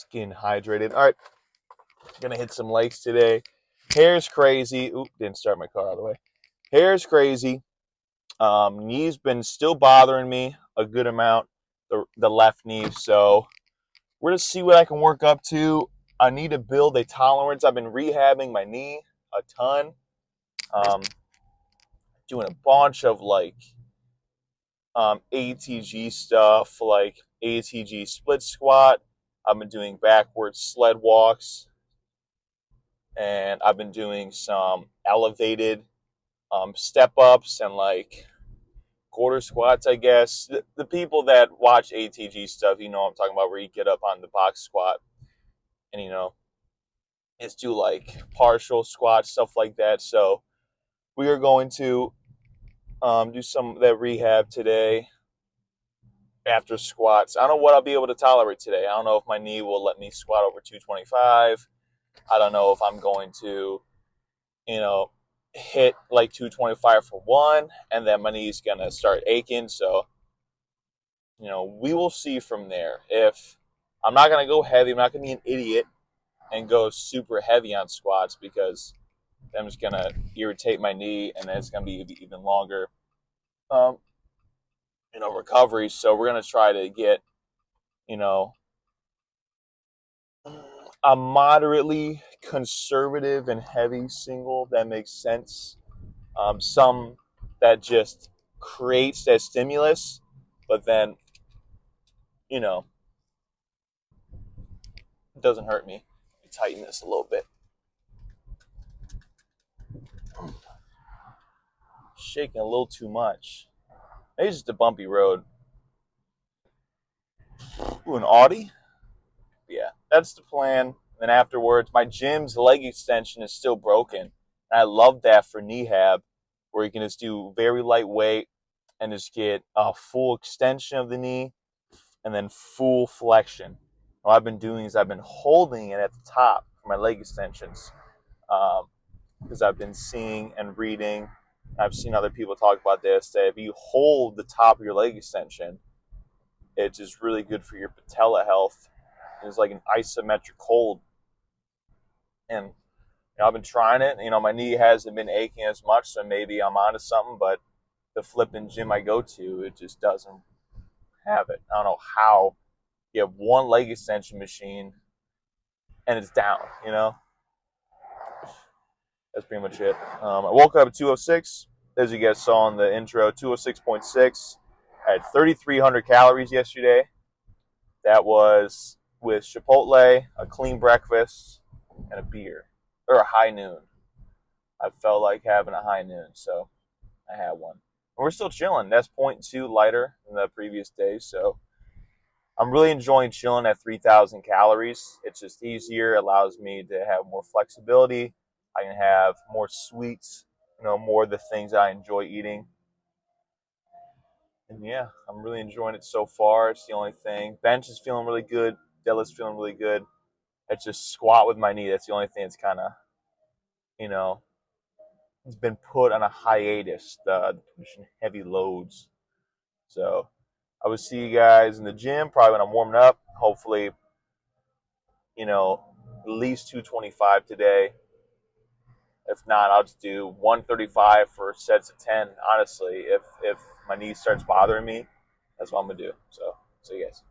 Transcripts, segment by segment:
Skin hydrated. All right, gonna hit some legs today. Hair's crazy. Oop, didn't start my car all the way. Hair's crazy. Knee's been still bothering me a good amount, the left knee. So we're gonna see what I can work up to. I need to build a tolerance. I've been rehabbing my knee a ton. Doing a bunch of ATG stuff, like ATG split squat. I've been doing backwards sled walks, and I've been doing some elevated step ups and like quarter squats, I guess. The people that watch ATG stuff, I'm talking about, where you get up on the box squat and, just do like partial squats, stuff like that. So we are going to do some of that rehab today after squats. I don't know what I'll be able to tolerate today. I don't know if my knee will let me squat over 225. I don't know if I'm going to, hit like 225 for one, and then my knee's going to start aching. So, we will see from there. If I'm not going to go heavy, I'm not going to be an idiot and go super heavy on squats, because I'm just going to irritate my knee, and then it's going to be even longer, recovery. So we're going to try to get, a moderately conservative and heavy single that makes sense. Some that just creates that stimulus, but then, it doesn't hurt me. Let me tighten this a little bit. Shaking a little too much. Maybe it's just a bumpy road. Ooh, an Audi? Yeah, that's the plan. Then afterwards, my gym's leg extension is still broken. And I love that for Kneehab, where you can just do very lightweight and just get a full extension of the knee and then full flexion. What I've been doing is I've been holding it at the top for my leg extensions, because I've been seeing and reading. I've seen other people talk about this, that if you hold the top of your leg extension, it's just really good for your patella health. It's like an isometric hold. And I've been trying it. My knee hasn't been aching as much, so maybe I'm onto something. But the flipping gym I go to, it just doesn't have it. I don't know how you have one leg extension machine and it's down. That's pretty much it. I woke up at 206, as you guys saw in the intro, 206.6. I had 3,300 calories yesterday. That was with Chipotle, a clean breakfast, and a beer, or a high noon. I felt like having a high noon, so I had one. And we're still chilling. That's 0.2 lighter than the previous day, so I'm really enjoying chilling at 3,000 calories. It's just easier, allows me to have more flexibility. I can have more sweets, more of the things I enjoy eating. And yeah, I'm really enjoying it so far. It's the only thing. Bench is feeling really good. Deadlift's feeling really good. It's just squat with my knee. That's the only thing that's kind of, it's been put on a hiatus, the pushing heavy loads. So I will see you guys in the gym probably when I'm warming up. Hopefully, at least 225 today. If not, I'll just do 135 for sets of 10. Honestly, if my knee starts bothering me, that's what I'm going to do. So, see you guys.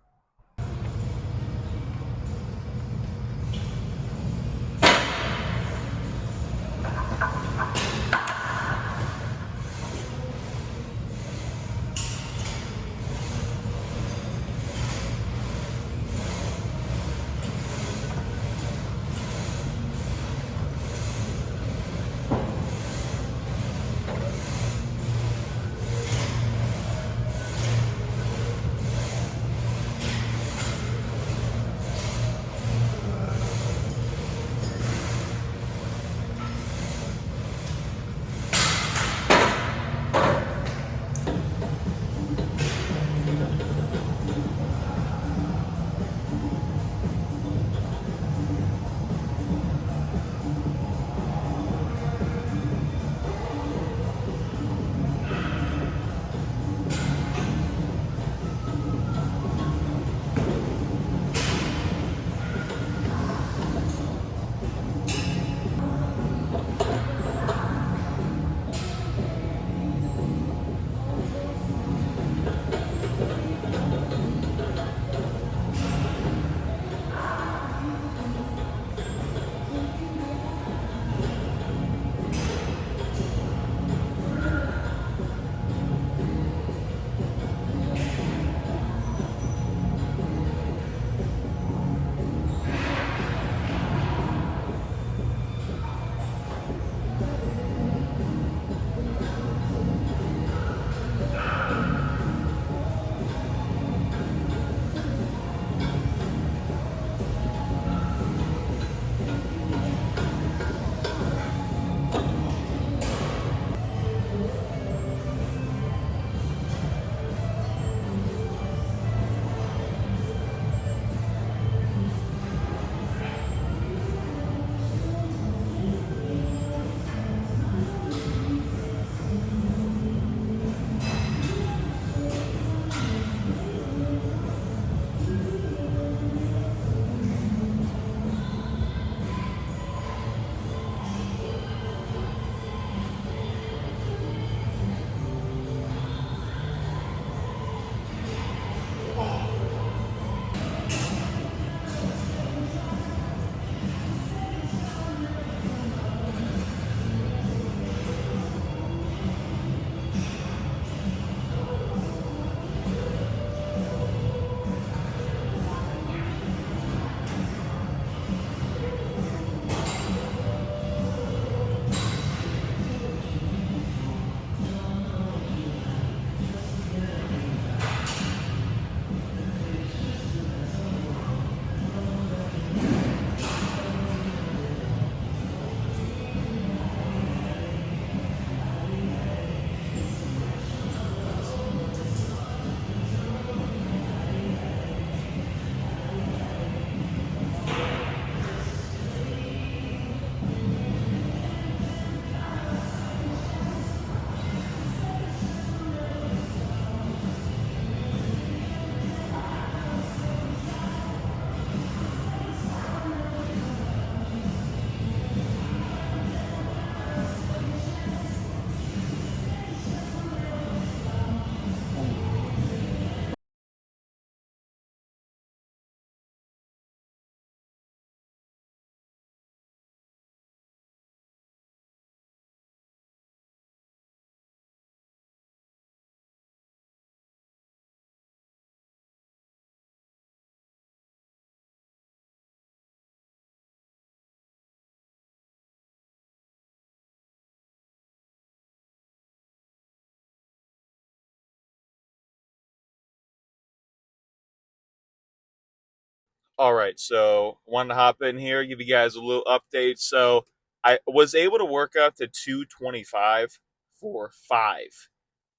All right, so wanted to hop in here, give you guys a little update. So I was able to work up to 225 for 5.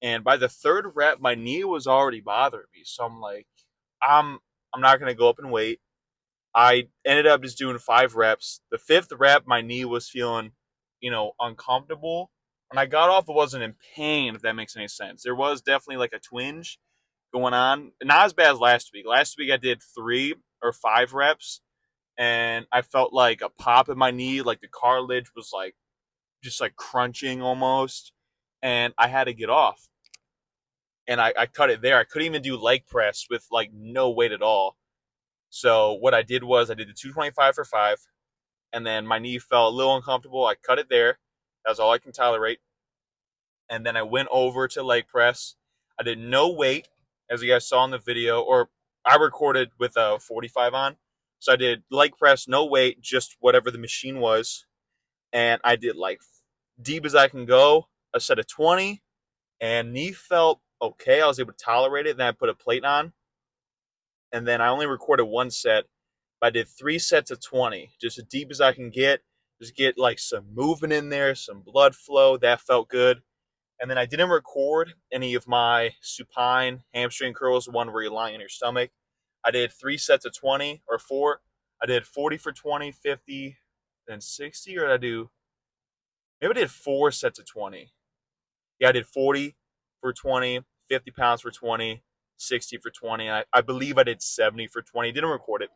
And by the third rep, my knee was already bothering me. So I'm like, I'm I'm not gonna go up and wait. I ended up just doing 5 reps. The fifth rep, my knee was feeling, uncomfortable. When I got off, it wasn't in pain, if that makes any sense. There was definitely like a twinge going on. Not as bad as last week. Last week I did 3 or 5 reps and I felt like a pop in my knee, like the cartilage was like just like crunching almost. And I had to get off. And I cut it there. I couldn't even do leg press with like no weight at all. So what I did was I did the 225 for 5, and then my knee felt a little uncomfortable. I cut it there. That's all I can tolerate. And then I went over to leg press. I did no weight, as you guys saw in the video, or I recorded with a 45 on. So I did leg press, no weight, just whatever the machine was. And I did like deep as I can go, a set of 20, and knee felt okay. I was able to tolerate it. Then I put a plate on, and then I only recorded 1 set. But I did 3 sets of 20, just as deep as I can get. Just get like some movement in there, some blood flow. That felt good. And then I didn't record any of my supine hamstring curls, the one where you lie on your stomach. I did 3 sets of 20 or 4. I did 40 for 20, 50, then 60. Or did I do, maybe I did 4 sets of 20. Yeah, I did 40 for 20, 50 pounds for 20, 60 for 20. I believe I did 70 for 20. Didn't record it.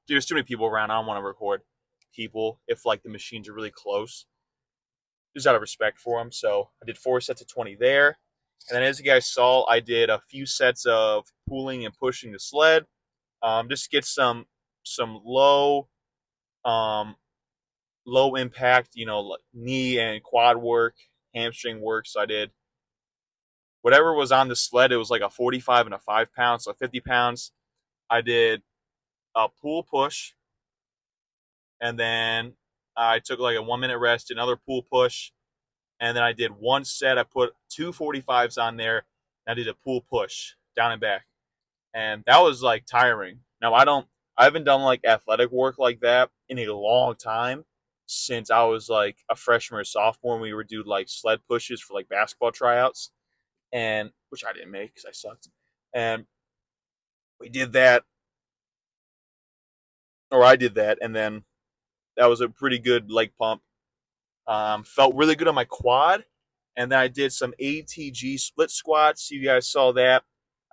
There's too many people around. I don't want to record people if like the machines are really close, just out of respect for them. So I did 4 sets of 20 there. And then as you guys saw, I did a few sets of pulling and pushing the sled. Just to get some um, low impact, knee and quad work, hamstring work. So I did whatever was on the sled. It was like a 45 and a 5 pound, so 50 pounds. I did a pull push, and then I took like a 1 minute rest, another pull push, and then I did 1 set. I put two 45s on there, and I did a pull push down and back, and that was like tiring. Now I haven't done like athletic work like that in a long time, since I was like a freshman or sophomore, and we would do like sled pushes for like basketball tryouts, and which I didn't make because I sucked, and we did that, or I did that, and then that was a pretty good leg pump. Felt really good on my quad. And then I did some ATG split squats. You guys saw that.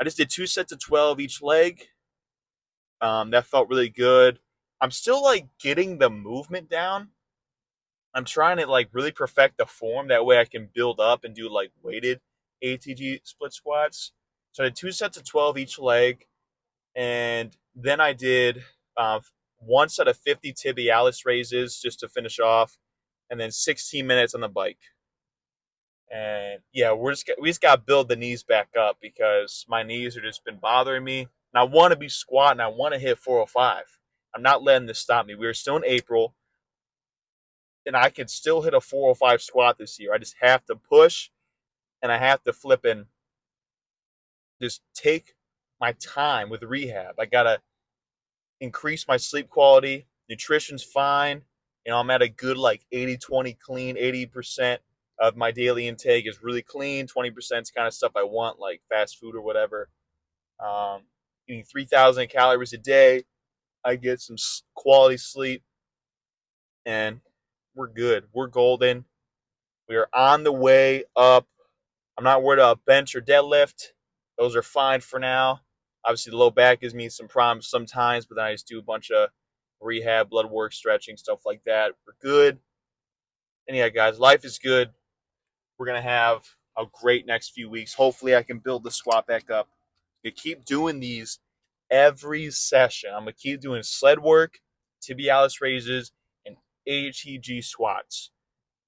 I just did 2 sets of 12 each leg. That felt really good. I'm still like getting the movement down. I'm trying to like really perfect the form. That way I can build up and do like weighted ATG split squats. So I did 2 sets of 12 each leg. And then I did 1 set of 50 tibialis raises just to finish off. And then 16 minutes on the bike. And yeah, we just got to build the knees back up because my knees are just been bothering me. And I want to be squatting. I want to hit 405. I'm not letting this stop me. We're still in April, and I can still hit a 405 squat this year. I just have to push, and I have to flip and just take my time with rehab. I gotta increase my sleep quality. Nutrition's fine. I'm at a good like 80-20 clean. 80% of my daily intake is really clean. 20% is kind of stuff I want, like fast food or whatever. Um, Eating 3,000 calories a day. I get some quality sleep, and we're good. We're golden. We are on the way up. I'm not worried about bench or deadlift. Those are fine for now. Obviously, the low back gives me some problems sometimes, but then I just do a bunch of rehab, blood work, stretching, stuff like that. We're good. And yeah, guys, life is good. We're going to have a great next few weeks. Hopefully, I can build the squat back up. You keep doing these every session. I'm going to keep doing sled work, tibialis raises, and ATG squats.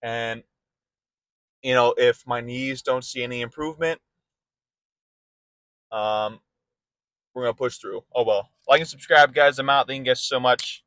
And, if my knees don't see any improvement, we're going to push through. Oh, well. Like and subscribe, guys. I'm out. Thank you guys so much.